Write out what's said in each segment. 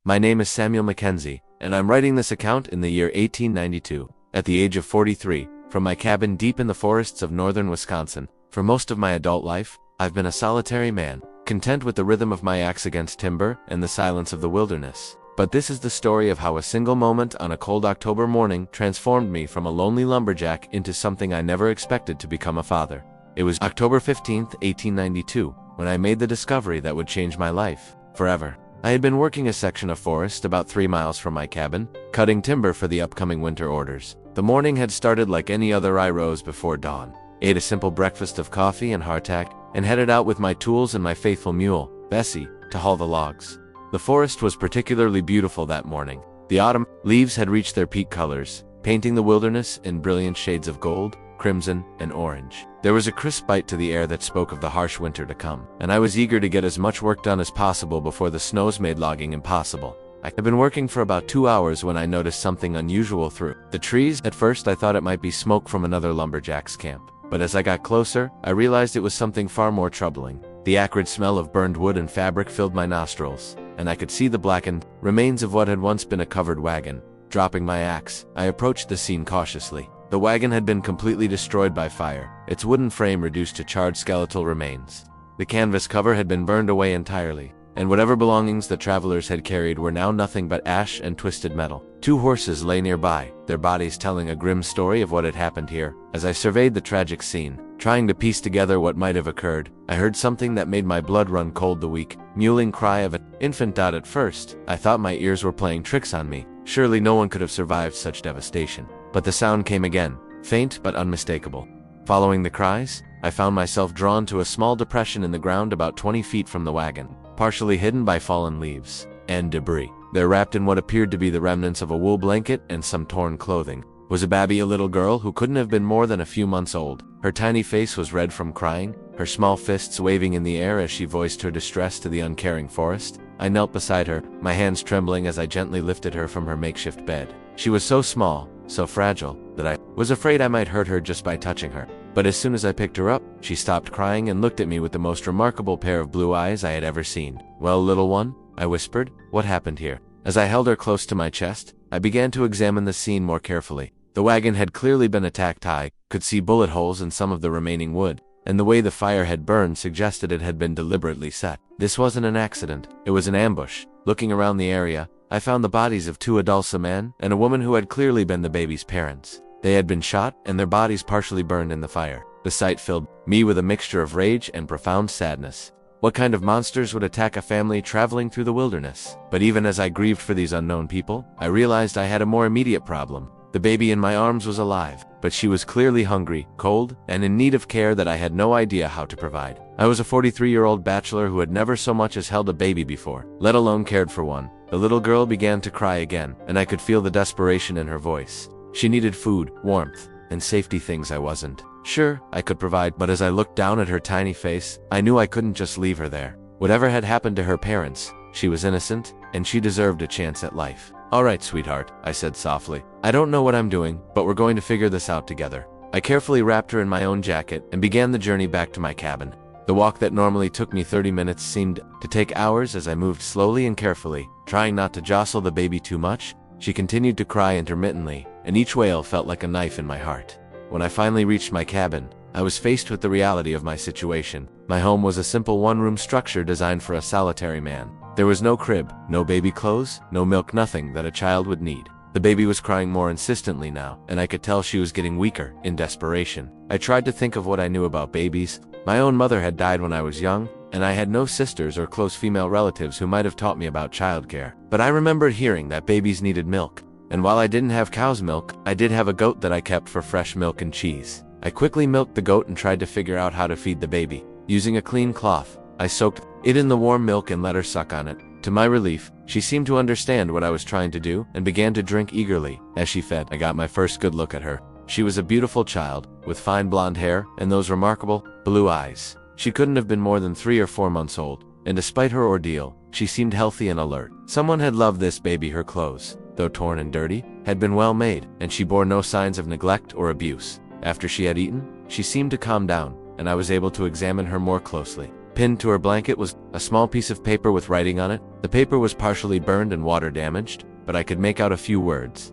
My name is Samuel McKenzie, and I'm writing this account in the year 1892, at the age of 43, from my cabin deep in the forests of northern Wisconsin. For most of my adult life, I've been a solitary man, content with the rhythm of my axe against timber and the silence of the wilderness. But this is the story of how a single moment on a cold October morning transformed me from a lonely lumberjack into something I never expected to become: a father. It was October 15th, 1892, when I made the discovery that would change my life forever. I had been working a section of forest about 3 miles from my cabin, cutting timber for the upcoming winter orders. The morning had started like any other. I rose before dawn, ate a simple breakfast of coffee and hardtack, and headed out with my tools and my faithful mule, Bessie, to haul the logs. The forest was particularly beautiful that morning. The autumn leaves had reached their peak colors, painting the wilderness in brilliant shades of gold, crimson, and orange. There was a crisp bite to the air that spoke of the harsh winter to come, and I was eager to get as much work done as possible before the snows made logging impossible. I had been working for about 2 hours when I noticed something unusual through the trees. At first I thought it might be smoke from another lumberjack's camp, but as I got closer, I realized it was something far more troubling. The acrid smell of burned wood and fabric filled my nostrils, and I could see the blackened remains of what had once been a covered wagon. Dropping my axe, I approached the scene cautiously. The wagon had been completely destroyed by fire, its wooden frame reduced to charred skeletal remains. The canvas cover had been burned away entirely, and whatever belongings the travelers had carried were now nothing but ash and twisted metal. 2 horses lay nearby, their bodies telling a grim story of what had happened here. As I surveyed the tragic scene, trying to piece together what might have occurred, I heard something that made my blood run cold: the weak, mewling cry of an infant. At first, I thought my ears were playing tricks on me. Surely no one could have survived such devastation. But the sound came again, faint but unmistakable. Following the cries, I found myself drawn to a small depression in the ground about 20 feet from the wagon, partially hidden by fallen leaves and debris. There, wrapped in what appeared to be the remnants of a wool blanket and some torn clothing, was a baby, a little girl who couldn't have been more than a few months old. Her tiny face was red from crying, her small fists waving in the air as she voiced her distress to the uncaring forest. I knelt beside her, my hands trembling as I gently lifted her from her makeshift bed. She was so small, so fragile, that I was afraid I might hurt her just by touching her. But as soon as I picked her up, she stopped crying and looked at me with the most remarkable pair of blue eyes I had ever seen. "Well, little one," I whispered, "what happened here?" As I held her close to my chest, I began to examine the scene more carefully. The wagon had clearly been attacked. I could see bullet holes in some of the remaining wood, and the way the fire had burned suggested it had been deliberately set. This wasn't an accident, it was an ambush. Looking around the area, I found the bodies of 2 adults, a man and a woman who had clearly been the baby's parents. They had been shot, and their bodies partially burned in the fire. The sight filled me with a mixture of rage and profound sadness. What kind of monsters would attack a family traveling through the wilderness? But even as I grieved for these unknown people, I realized I had a more immediate problem. The baby in my arms was alive, but she was clearly hungry, cold, and in need of care that I had no idea how to provide. I was a 43-year-old bachelor who had never so much as held a baby before, let alone cared for one. The little girl began to cry again, and I could feel the desperation in her voice. She needed food, warmth, and safety, things I wasn't sure I could provide. But as I looked down at her tiny face, I knew I couldn't just leave her there. Whatever had happened to her parents, she was innocent, and she deserved a chance at life. "All right, sweetheart," I said softly. "I don't know what I'm doing, but we're going to figure this out together." I carefully wrapped her in my own jacket and began the journey back to my cabin. The walk that normally took me 30 minutes seemed to take hours as I moved slowly and carefully, trying not to jostle the baby too much. She continued to cry intermittently, and each wail felt like a knife in my heart. When I finally reached my cabin, I was faced with the reality of my situation. My home was a simple 1-room structure designed for a solitary man. There was no crib, no baby clothes, no milk, nothing that a child would need. The baby was crying more insistently now, and I could tell she was getting weaker. In desperation, I tried to think of what I knew about babies. My own mother had died when I was young, and I had no sisters or close female relatives who might have taught me about childcare. But I remembered hearing that babies needed milk, and while I didn't have cow's milk, I did have a goat that I kept for fresh milk and cheese. I quickly milked the goat and tried to figure out how to feed the baby. Using a clean cloth, I soaked it in the warm milk and let her suck on it. To my relief, she seemed to understand what I was trying to do and began to drink eagerly. As she fed, I got my first good look at her. She was a beautiful child, with fine blonde hair and those remarkable blue eyes. She couldn't have been more than 3 or 4 months old, and despite her ordeal, she seemed healthy and alert. Someone had loved this baby. Her clothes, though torn and dirty, had been well made, and she bore no signs of neglect or abuse. After she had eaten, she seemed to calm down, and I was able to examine her more closely. Pinned to her blanket was a small piece of paper with writing on it. The paper was partially burned and water damaged, but I could make out a few words. ...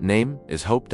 Name is Hope ...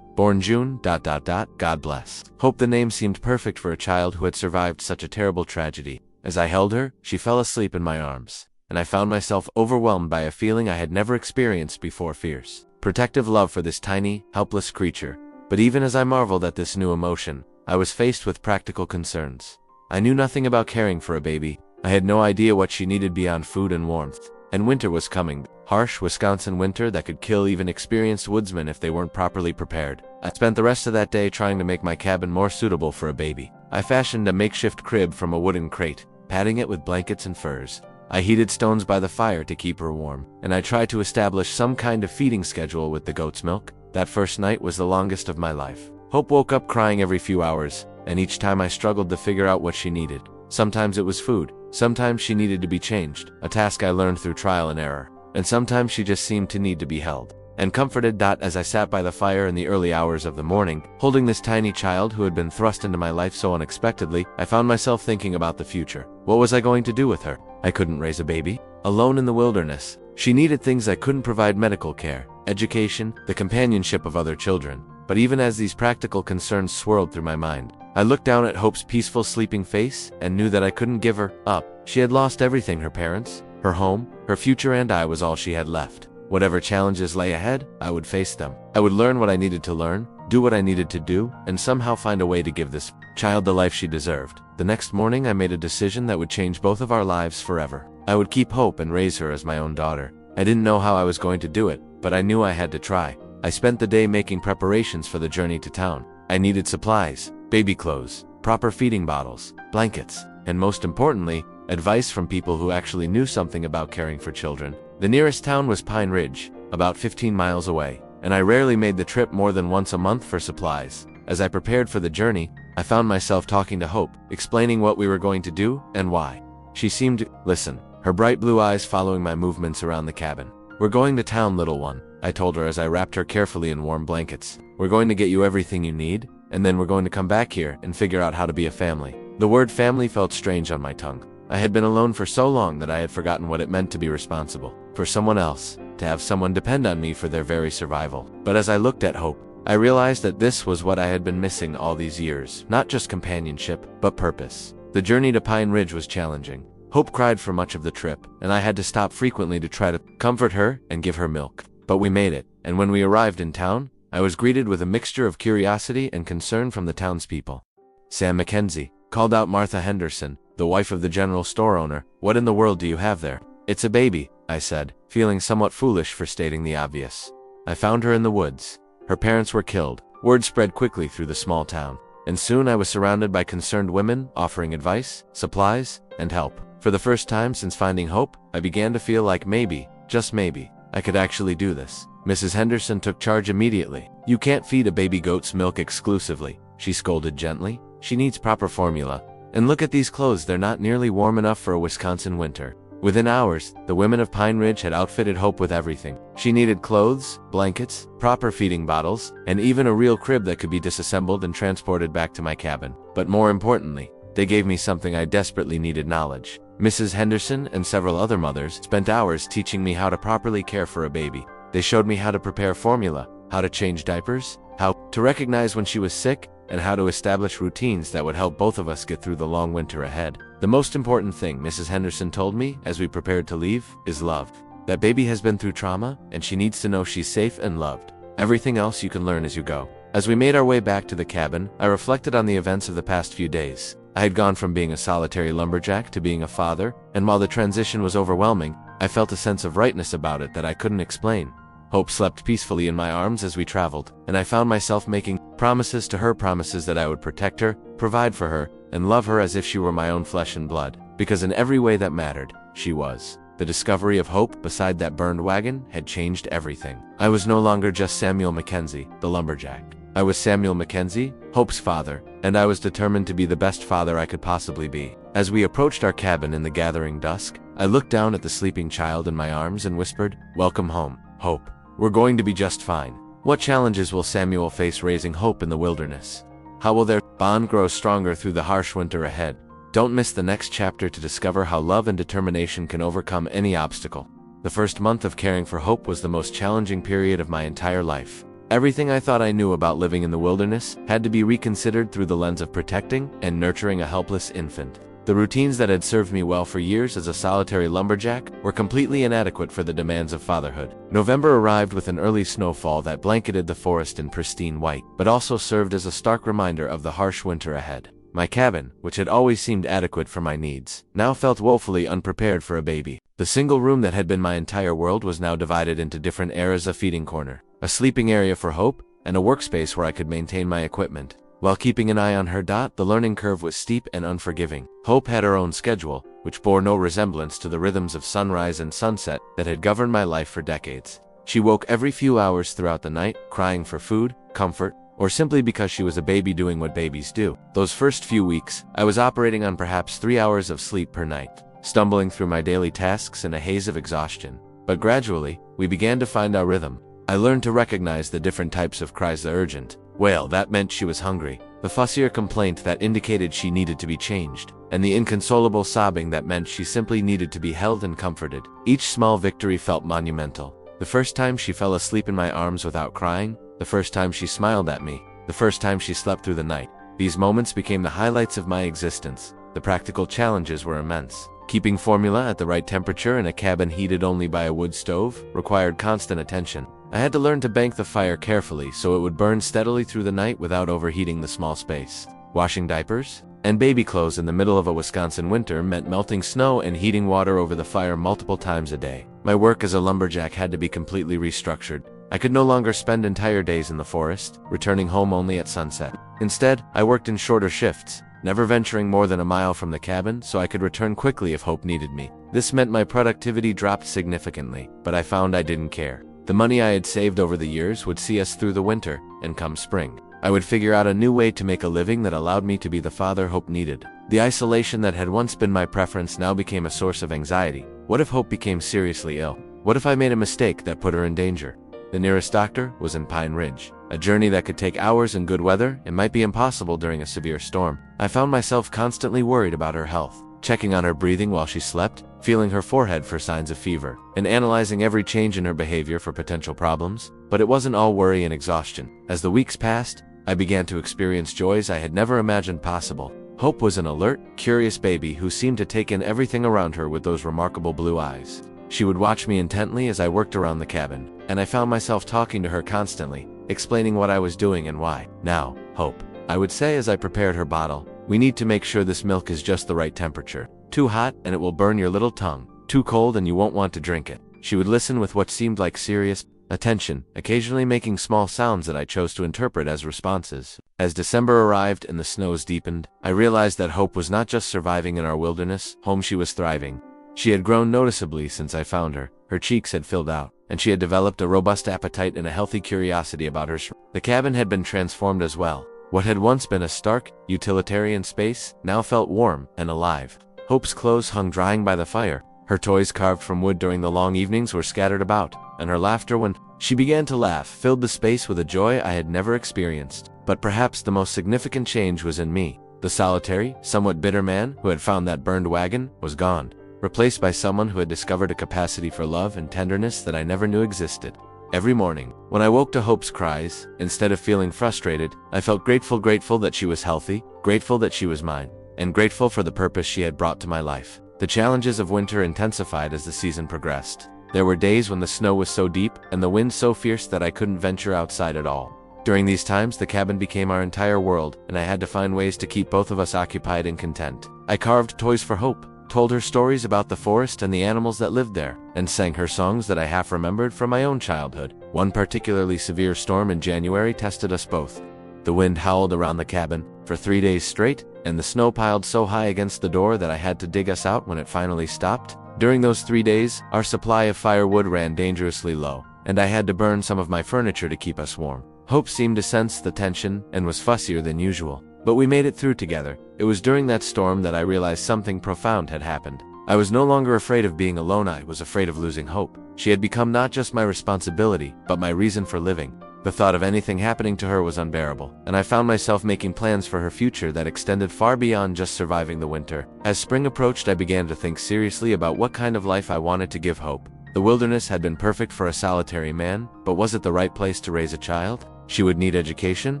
Born June ... God bless. Hope. The name seemed perfect for a child who had survived such a terrible tragedy. As I held her, she fell asleep in my arms, and I found myself overwhelmed by a feeling I had never experienced before: fierce, protective love for this tiny, helpless creature. But even as I marveled at this new emotion, I was faced with practical concerns. I knew nothing about caring for a baby. I had no idea what she needed beyond food and warmth. And winter was coming. Harsh Wisconsin winter that could kill even experienced woodsmen if they weren't properly prepared. I spent the rest of that day trying to make my cabin more suitable for a baby. I fashioned a makeshift crib from a wooden crate, padding it with blankets and furs. I heated stones by the fire to keep her warm, and I tried to establish some kind of feeding schedule with the goat's milk. That first night was the longest of my life. Hope woke up crying every few hours, and each time I struggled to figure out what she needed. Sometimes it was food, sometimes she needed to be changed, a task I learned through trial and error, and sometimes she just seemed to need to be held and comforted. As I sat by the fire in the early hours of the morning, holding this tiny child who had been thrust into my life so unexpectedly, I found myself thinking about the future. What was I going to do with her? I couldn't raise a baby alone in the wilderness. She needed things I couldn't provide: medical care, education, the companionship of other children. But even as these practical concerns swirled through my mind, I looked down at Hope's peaceful sleeping face and knew that I couldn't give her up. She had lost everything: her parents, her home, her future, and I was all she had left. Whatever challenges lay ahead, I would face them. I would learn what I needed to learn, do what I needed to do, and somehow find a way to give this child the life she deserved. The next morning, I made a decision that would change both of our lives forever. I would keep Hope and raise her as my own daughter. I didn't know how I was going to do it, but I knew I had to try. I spent the day making preparations for the journey to town. I needed supplies, baby clothes, proper feeding bottles, blankets, and most importantly, advice from people who actually knew something about caring for children. The nearest town was Pine Ridge, about 15 miles away, and I rarely made the trip more than once a month for supplies. As I prepared for the journey, I found myself talking to Hope, explaining what we were going to do and why. She seemed to listen, her bright blue eyes following my movements around the cabin. "We're going to town, little one," I told her as I wrapped her carefully in warm blankets. "We're going to get you everything you need, and then we're going to come back here and figure out how to be a family." The word family felt strange on my tongue. I had been alone for so long that I had forgotten what it meant to be responsible for someone else, to have someone depend on me for their very survival. But as I looked at Hope, I realized that this was what I had been missing all these years: not just companionship, but purpose. The journey to Pine Ridge was challenging. Hope cried for much of the trip, and I had to stop frequently to try to comfort her and give her milk. But we made it, and when we arrived in town, I was greeted with a mixture of curiosity and concern from the townspeople. "Sam McKenzie," called out Martha Henderson, the wife of the general store owner, "what in the world do you have there?" "It's a baby," I said, feeling somewhat foolish for stating the obvious. "I found her in the woods. Her parents were killed." Word spread quickly through the small town, and soon I was surrounded by concerned women offering advice, supplies, and help. For the first time since finding Hope, I began to feel like maybe, just maybe, I could actually do this. Mrs. Henderson took charge immediately. "You can't feed a baby goat's milk exclusively," she scolded gently. "She needs proper formula. And look at these clothes, they're not nearly warm enough for a Wisconsin winter." Within hours, the women of Pine Ridge had outfitted Hope with everything. She needed clothes, blankets, proper feeding bottles, and even a real crib that could be disassembled and transported back to my cabin. But more importantly, they gave me something I desperately needed: knowledge. Mrs. Henderson and several other mothers spent hours teaching me how to properly care for a baby. They showed me how to prepare formula, how to change diapers, how to recognize when she was sick, and how to establish routines that would help both of us get through the long winter ahead. The most important thing, Mrs. Henderson told me as we prepared to leave, is love. That baby has been through trauma, and she needs to know she's safe and loved. Everything else you can learn as you go. As we made our way back to the cabin, I reflected on the events of the past few days. I had gone from being a solitary lumberjack to being a father, and while the transition was overwhelming, I felt a sense of rightness about it that I couldn't explain. Hope slept peacefully in my arms as we traveled, and I found myself making promises to her, promises that I would protect her, provide for her, and love her as if she were my own flesh and blood, because in every way that mattered, she was. The discovery of Hope beside that burned wagon had changed everything. I was no longer just Samuel McKenzie, the lumberjack. I was Samuel McKenzie, Hope's father, and I was determined to be the best father I could possibly be. As we approached our cabin in the gathering dusk, I looked down at the sleeping child in my arms and whispered, "Welcome home, Hope. We're going to be just fine." What challenges will Samuel face raising Hope in the wilderness? How will their bond grow stronger through the harsh winter ahead? Don't miss the next chapter to discover how love and determination can overcome any obstacle. The first month of caring for Hope was the most challenging period of my entire life. Everything I thought I knew about living in the wilderness had to be reconsidered through the lens of protecting and nurturing a helpless infant. The routines that had served me well for years as a solitary lumberjack were completely inadequate for the demands of fatherhood. November arrived with an early snowfall that blanketed the forest in pristine white, but also served as a stark reminder of the harsh winter ahead. My cabin, which had always seemed adequate for my needs, now felt woefully unprepared for a baby. The single room that had been my entire world was now divided into different areas: a feeding corner, a sleeping area for Hope, and a workspace where I could maintain my equipment. While keeping an eye on her, the learning curve was steep and unforgiving. Hope had her own schedule, which bore no resemblance to the rhythms of sunrise and sunset that had governed my life for decades. She woke every few hours throughout the night, crying for food, comfort, or simply because she was a baby doing what babies do. Those first few weeks, I was operating on perhaps 3 hours of sleep per night, stumbling through my daily tasks in a haze of exhaustion. But gradually, we began to find our rhythm. I learned to recognize the different types of cries: the urgent wail that meant she was hungry, the fussier complaint that indicated she needed to be changed, and the inconsolable sobbing that meant she simply needed to be held and comforted. Each small victory felt monumental. The first time she fell asleep in my arms without crying, the first time she smiled at me, the first time she slept through the night. These moments became the highlights of my existence. The practical challenges were immense. Keeping formula at the right temperature in a cabin heated only by a wood stove required constant attention. I had to learn to bank the fire carefully so it would burn steadily through the night without overheating the small space. Washing diapers and baby clothes in the middle of a Wisconsin winter meant melting snow and heating water over the fire multiple times a day. My work as a lumberjack had to be completely restructured. I could no longer spend entire days in the forest, returning home only at sunset. Instead, I worked in shorter shifts, never venturing more than a mile from the cabin so I could return quickly if Hope needed me. This meant my productivity dropped significantly, but I found I didn't care. The money I had saved over the years would see us through the winter, and come spring, I would figure out a new way to make a living that allowed me to be the father Hope needed. The isolation that had once been my preference now became a source of anxiety. What if Hope became seriously ill? What if I made a mistake that put her in danger? The nearest doctor was in Pine Ridge. A journey that could take hours in good weather and might be impossible during a severe storm. I found myself constantly worried about her health, checking on her breathing while she slept, feeling her forehead for signs of fever, and analyzing every change in her behavior for potential problems. But it wasn't all worry and exhaustion. As the weeks passed, I began to experience joys I had never imagined possible. Hope was an alert, curious baby who seemed to take in everything around her with those remarkable blue eyes. She would watch me intently as I worked around the cabin, and I found myself talking to her constantly, explaining what I was doing and why. "Now, Hope," I would say as I prepared her bottle, "we need to make sure this milk is just the right temperature. Too hot and it will burn your little tongue. Too cold and you won't want to drink it." She would listen with what seemed like serious attention, occasionally making small sounds that I chose to interpret as responses. As December arrived and the snows deepened, I realized that Hope was not just surviving in our wilderness home, she was thriving. She had grown noticeably since I found her. Her cheeks had filled out, and she had developed a robust appetite and a healthy curiosity about her. The cabin had been transformed as well. What had once been a stark, utilitarian space now felt warm and alive. Hope's clothes hung drying by the fire. Her toys carved from wood during the long evenings were scattered about, and her laughter when she began to laugh filled the space with a joy I had never experienced. But perhaps the most significant change was in me. The solitary, somewhat bitter man who had found that burned wagon was gone, replaced by someone who had discovered a capacity for love and tenderness that I never knew existed. Every morning, when I woke to Hope's cries, instead of feeling frustrated, I felt grateful that she was healthy, grateful that she was mine, and grateful for the purpose she had brought to my life. The challenges of winter intensified as the season progressed. There were days when the snow was so deep and the wind so fierce that I couldn't venture outside at all. During these times, the cabin became our entire world, and I had to find ways to keep both of us occupied and content. I carved toys for Hope, told her stories about the forest and the animals that lived there, and sang her songs that I half remembered from my own childhood. One particularly severe storm in January tested us both. The wind howled around the cabin for 3 days straight, and the snow piled so high against the door that I had to dig us out when it finally stopped. During those 3 days, our supply of firewood ran dangerously low, and I had to burn some of my furniture to keep us warm. Hope seemed to sense the tension and was fussier than usual, but we made it through together. It was during that storm that I realized something profound had happened. I was no longer afraid of being alone, I was afraid of losing Hope. She had become not just my responsibility, but my reason for living. The thought of anything happening to her was unbearable, and I found myself making plans for her future that extended far beyond just surviving the winter. As spring approached, I began to think seriously about what kind of life I wanted to give Hope. The wilderness had been perfect for a solitary man, but was it the right place to raise a child? She would need education,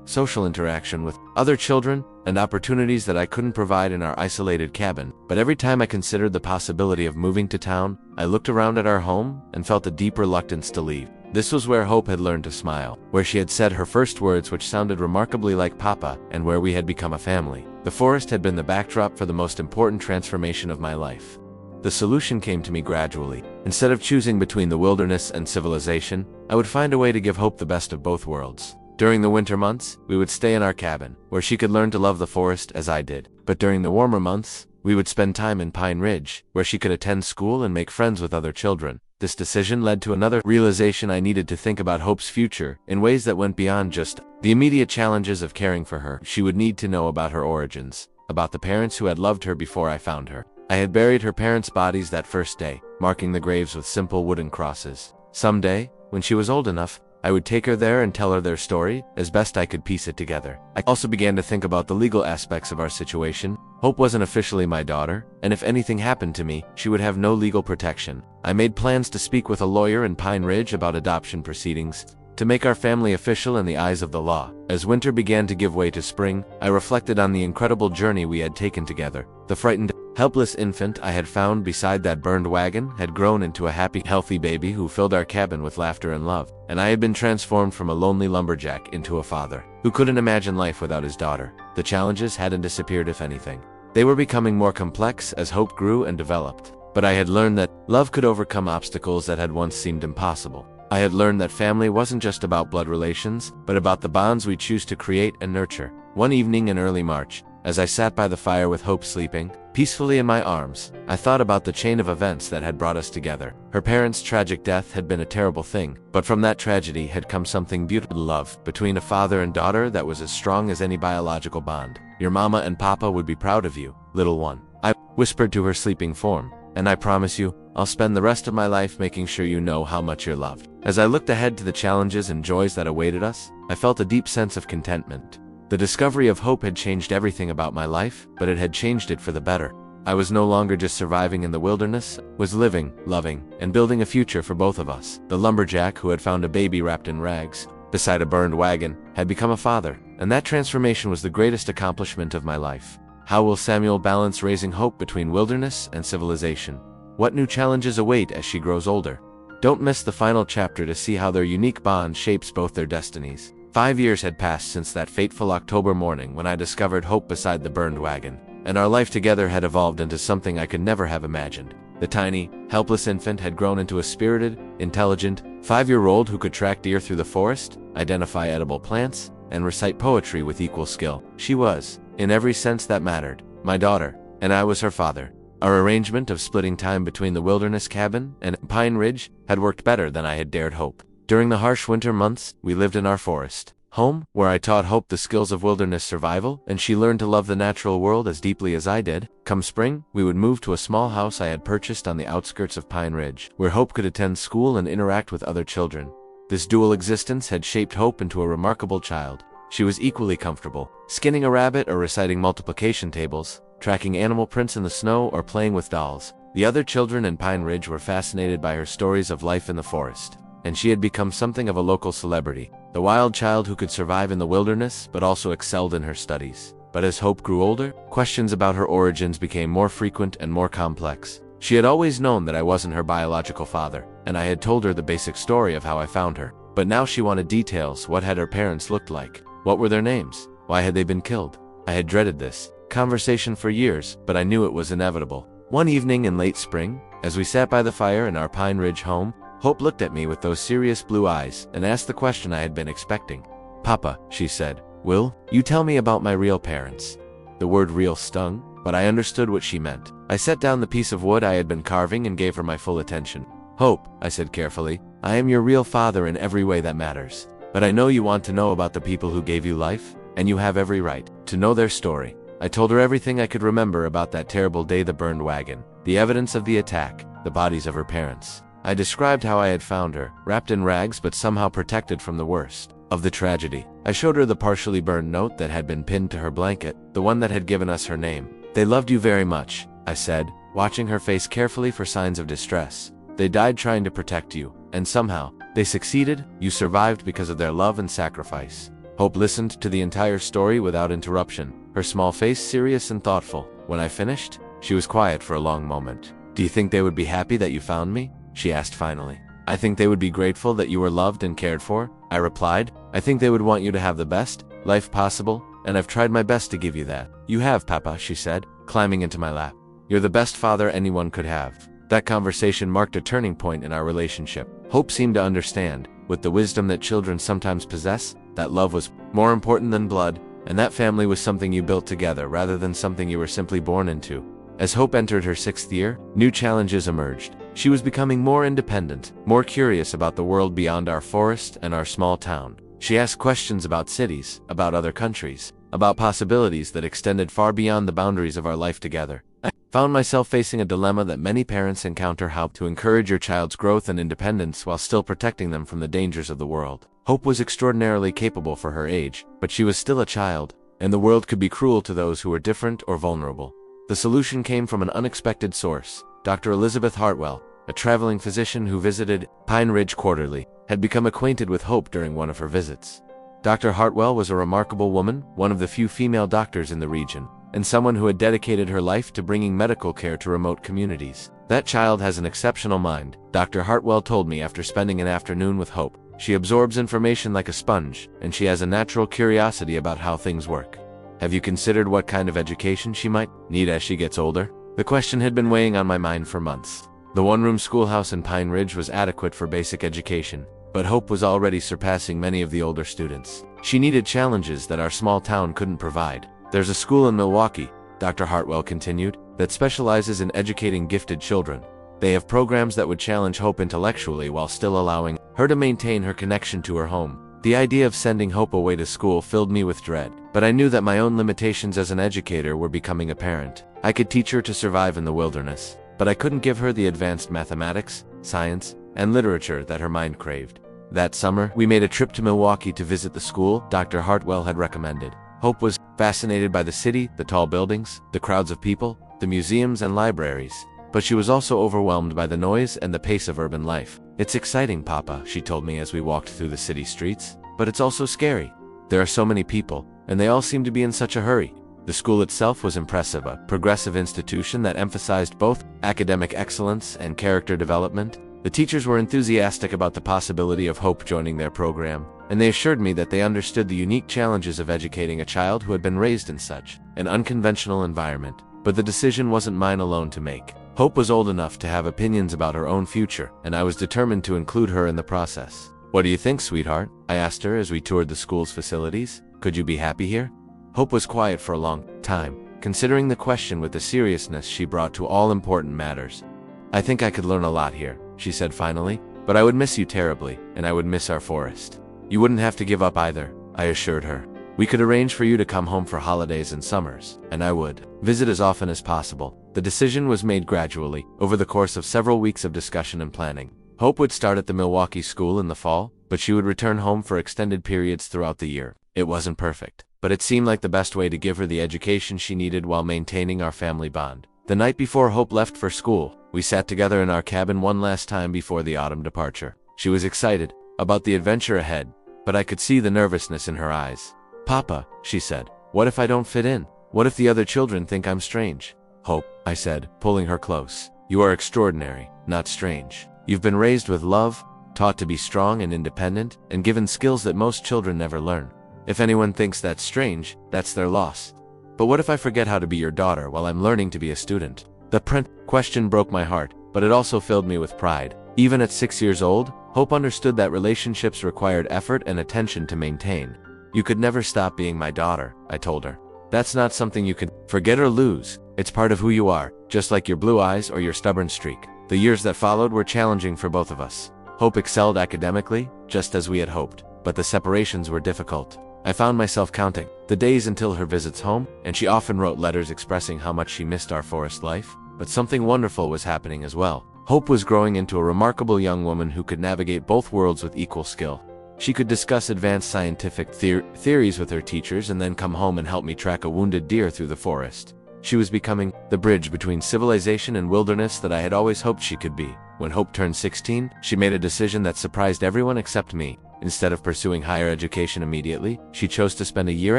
social interaction with other children, and opportunities that I couldn't provide in our isolated cabin. But every time I considered the possibility of moving to town, I looked around at our home and felt a deep reluctance to leave. This was where Hope had learned to smile, where she had said her first words which sounded remarkably like Papa, and where we had become a family. The forest had been the backdrop for the most important transformation of my life. The solution came to me gradually. Instead of choosing between the wilderness and civilization, I would find a way to give Hope the best of both worlds. During the winter months, we would stay in our cabin, where she could learn to love the forest as I did. But during the warmer months, we would spend time in Pine Ridge, where she could attend school and make friends with other children. This decision led to another realization: I needed to think about Hope's future in ways that went beyond just the immediate challenges of caring for her. She would need to know about her origins, about the parents who had loved her before I found her. I had buried her parents' bodies that first day, marking the graves with simple wooden crosses. Someday, when she was old enough, I would take her there and tell her their story, as best I could piece it together. I also began to think about the legal aspects of our situation. Hope wasn't officially my daughter, and if anything happened to me, she would have no legal protection. I made plans to speak with a lawyer in Pine Ridge about adoption proceedings, to make our family official in the eyes of the law. As winter began to give way to spring, I reflected on the incredible journey we had taken together. The frightened, helpless infant I had found beside that burned wagon had grown into a happy, healthy baby who filled our cabin with laughter and love. And I had been transformed from a lonely lumberjack into a father who couldn't imagine life without his daughter. The challenges hadn't disappeared, if anything. They were becoming more complex as Hope grew and developed. But I had learned that love could overcome obstacles that had once seemed impossible. I had learned that family wasn't just about blood relations, but about the bonds we choose to create and nurture. One evening in early March, as I sat by the fire with Hope sleeping peacefully in my arms, I thought about the chain of events that had brought us together. Her parents' tragic death had been a terrible thing, but from that tragedy had come something beautiful: love between a father and daughter that was as strong as any biological bond. Your mama and papa would be proud of you, little one, I whispered to her sleeping form, and I promise you, I'll spend the rest of my life making sure you know how much you're loved. As I looked ahead to the challenges and joys that awaited us, I felt a deep sense of contentment. The discovery of Hope had changed everything about my life, but it had changed it for the better. I was no longer just surviving in the wilderness, was living, loving, and building a future for both of us. The lumberjack who had found a baby wrapped in rags beside a burned wagon had become a father, and that transformation was the greatest accomplishment of my life. How will Samuel balance raising Hope between wilderness and civilization? What new challenges await as she grows older? Don't miss the final chapter to see how their unique bond shapes both their destinies. 5 years had passed since that fateful October morning when I discovered Hope beside the burned wagon, and our life together had evolved into something I could never have imagined. The tiny, helpless infant had grown into a spirited, intelligent 5-year-old who could track deer through the forest, identify edible plants, and recite poetry with equal skill. She was, in every sense that mattered, my daughter, and I was her father. Our arrangement of splitting time between the wilderness cabin and Pine Ridge had worked better than I had dared hope. During the harsh winter months, we lived in our forest home, where I taught Hope the skills of wilderness survival, and she learned to love the natural world as deeply as I did. Come spring, we would move to a small house I had purchased on the outskirts of Pine Ridge, where Hope could attend school and interact with other children. This dual existence had shaped Hope into a remarkable child. She was equally comfortable skinning a rabbit or reciting multiplication tables, tracking animal prints in the snow, or playing with dolls. The other children in Pine Ridge were fascinated by her stories of life in the forest, and she had become something of a local celebrity, the wild child who could survive in the wilderness but also excelled in her studies. But as Hope grew older, questions about her origins became more frequent and more complex. She had always known that I wasn't her biological father, and I had told her the basic story of how I found her. But now she wanted details. What had her parents looked like? What were their names? Why had they been killed? I had dreaded this conversation for years, but I knew it was inevitable. One evening in late spring, as we sat by the fire in our Pine Ridge home, Hope looked at me with those serious blue eyes and asked the question I had been expecting. "Papa," she said, "will you tell me about my real parents?" The word real stung, but I understood what she meant. I set down the piece of wood I had been carving and gave her my full attention. "Hope," I said carefully, "I am your real father in every way that matters. But I know you want to know about the people who gave you life, and you have every right to know their story." I told her everything I could remember about that terrible day, the burned wagon, the evidence of the attack, the bodies of her parents. I described how I had found her, wrapped in rags but somehow protected from the worst. of the tragedy. I showed her the partially burned note that had been pinned to her blanket, the one that had given us her name. "They loved you very much," I said, watching her face carefully for signs of distress. "They died trying to protect you, and somehow, they succeeded. You survived because of their love and sacrifice." Hope listened to the entire story without interruption, her small face serious and thoughtful. When I finished, she was quiet for a long moment. "Do you think they would be happy that you found me?" she asked finally. "I think they would be grateful that you were loved and cared for," I replied. "I think they would want you to have the best life possible, and I've tried my best to give you that." "You have, Papa," she said, climbing into my lap. "You're the best father anyone could have." That conversation marked a turning point in our relationship. Hope seemed to understand, with the wisdom that children sometimes possess, that love was more important than blood, and that family was something you built together rather than something you were simply born into. As Hope entered her 6th year, new challenges emerged. She was becoming more independent, more curious about the world beyond our forest and our small town. She asked questions about cities, about other countries, about possibilities that extended far beyond the boundaries of our life together. I found myself facing a dilemma that many parents encounter: how to encourage your child's growth and independence while still protecting them from the dangers of the world. Hope was extraordinarily capable for her age, but she was still a child, and the world could be cruel to those who were different or vulnerable. The solution came from an unexpected source. Dr. Elizabeth Hartwell, a traveling physician who visited Pine Ridge quarterly, had become acquainted with Hope during one of her visits. Dr. Hartwell was a remarkable woman, one of the few female doctors in the region, and someone who had dedicated her life to bringing medical care to remote communities. "That child has an exceptional mind," Dr. Hartwell told me after spending an afternoon with Hope. "She absorbs information like a sponge, and she has a natural curiosity about how things work." "Have you considered what kind of education she might need as she gets older?" The question had been weighing on my mind for months. The one-room schoolhouse in Pine Ridge was adequate for basic education, but Hope was already surpassing many of the older students. She needed challenges that our small town couldn't provide. "There's a school in Milwaukee," Dr. Hartwell continued, "that specializes in educating gifted children. They have programs that would challenge Hope intellectually while still allowing her to maintain her connection to her home." The idea of sending Hope away to school filled me with dread, but I knew that my own limitations as an educator were becoming apparent. I could teach her to survive in the wilderness, but I couldn't give her the advanced mathematics, science, and literature that her mind craved. That summer, we made a trip to Milwaukee to visit the school Dr. Hartwell had recommended. Hope was fascinated by the city, the tall buildings, the crowds of people, the museums and libraries, but she was also overwhelmed by the noise and the pace of urban life. "It's exciting, Papa," she told me as we walked through the city streets, "but it's also scary. There are so many people, and they all seem to be in such a hurry." The school itself was impressive, a progressive institution that emphasized both academic excellence and character development. The teachers were enthusiastic about the possibility of Hope joining their program, and they assured me that they understood the unique challenges of educating a child who had been raised in such an unconventional environment. But the decision wasn't mine alone to make. Hope was old enough to have opinions about her own future, and I was determined to include her in the process. "What do you think, sweetheart?" I asked her as we toured the school's facilities. "Could you be happy here?" Hope was quiet for a long time, considering the question with the seriousness she brought to all important matters. "I think I could learn a lot here," she said finally, "but I would miss you terribly, and I would miss our forest." "You wouldn't have to give up either," I assured her. "We could arrange for you to come home for holidays and summers, and I would visit as often as possible." The decision was made gradually, over the course of several weeks of discussion and planning. Hope would start at the Milwaukee school in the fall, but she would return home for extended periods throughout the year. It wasn't perfect, but it seemed like the best way to give her the education she needed while maintaining our family bond. The night before Hope left for school, we sat together in our cabin one last time before the autumn departure. She was excited about the adventure ahead, but I could see the nervousness in her eyes. "Papa," she said, "what if I don't fit in? What if the other children think I'm strange?" "Hope," I said, pulling her close, "you are extraordinary, not strange. You've been raised with love, taught to be strong and independent, and given skills that most children never learn. If anyone thinks that's strange, that's their loss. But what if I forget how to be your daughter while I'm learning to be a student?" The question broke my heart, but it also filled me with pride. Even at 6 years old, Hope understood that relationships required effort and attention to maintain. "You could never stop being my daughter," I told her. "That's not something you can forget or lose. It's part of who you are, just like your blue eyes or your stubborn streak." The years that followed were challenging for both of us. Hope excelled academically, just as we had hoped, but the separations were difficult. I found myself counting the days until her visits home, and she often wrote letters expressing how much she missed our forest life. But something wonderful was happening as well. Hope was growing into a remarkable young woman who could navigate both worlds with equal skill. She could discuss advanced scientific theories with her teachers and then come home and help me track a wounded deer through the forest. She was becoming the bridge between civilization and wilderness that I had always hoped she could be. When Hope turned 16, she made a decision that surprised everyone except me. Instead of pursuing higher education immediately, she chose to spend a year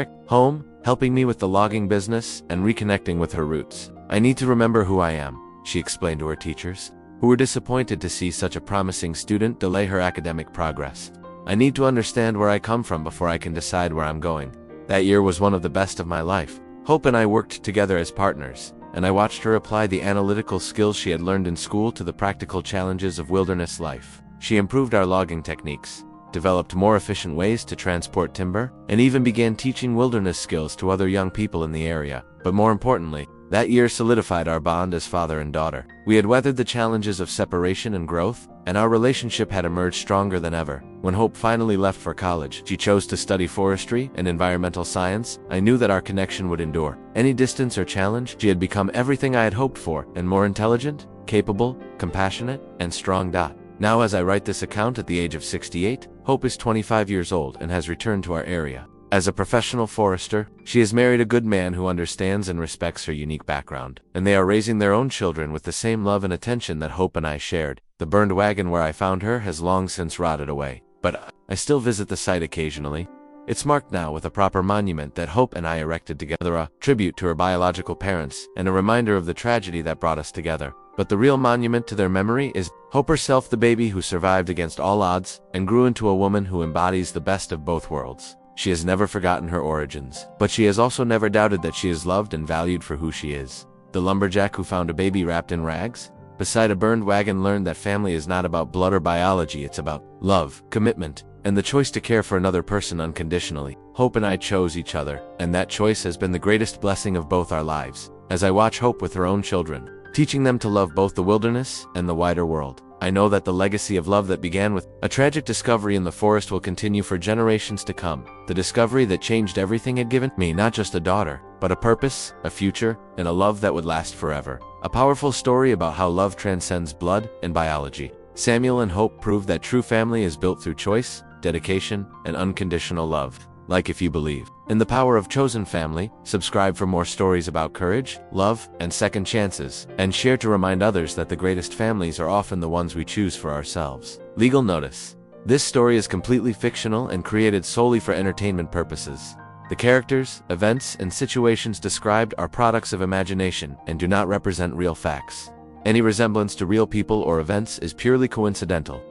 at home, helping me with the logging business and reconnecting with her roots. "I need to remember who I am," she explained to her teachers, who were disappointed to see such a promising student delay her academic progress. "I need to understand where I come from before I can decide where I'm going." That year was one of the best of my life. Hope and I worked together as partners, and I watched her apply the analytical skills she had learned in school to the practical challenges of wilderness life. She improved our logging techniques, developed more efficient ways to transport timber, and even began teaching wilderness skills to other young people in the area. But more importantly, that year solidified our bond as father and daughter. We had weathered the challenges of separation and growth, and our relationship had emerged stronger than ever. When Hope finally left for college, she chose to study forestry and environmental science. I knew that our connection would endure any distance or challenge. She had become everything I had hoped for, and more intelligent, capable, compassionate, and strong. Now, as I write this account at the age of 68, Hope is 25 years old and has returned to our area. As a professional forester, she has married a good man who understands and respects her unique background, and they are raising their own children with the same love and attention that Hope and I shared. The burned wagon where I found her has long since rotted away, but I still visit the site occasionally. It's marked now with a proper monument that Hope and I erected together, a tribute to her biological parents and a reminder of the tragedy that brought us together. But the real monument to their memory is Hope herself, the baby who survived against all odds and grew into a woman who embodies the best of both worlds. She has never forgotten her origins, but she has also never doubted that she is loved and valued for who she is. The lumberjack who found a baby wrapped in rags beside a burned wagon learned that family is not about blood or biology, it's about love, commitment, and the choice to care for another person unconditionally. Hope and I chose each other, and that choice has been the greatest blessing of both our lives. As I watch Hope with her own children, teaching them to love both the wilderness and the wider world, I know that the legacy of love that began with a tragic discovery in the forest will continue for generations to come. The discovery that changed everything had given me not just a daughter, but a purpose, a future, and a love that would last forever. A powerful story about how love transcends blood and biology. Samuel and Hope prove that true family is built through choice, dedication, and unconditional love. Like if you believe in the power of chosen family, subscribe for more stories about courage, love, and second chances, and share to remind others that the greatest families are often the ones we choose for ourselves. Legal notice. This story is completely fictional and created solely for entertainment purposes. The characters, events, and situations described are products of imagination and do not represent real facts. Any resemblance to real people or events is purely coincidental.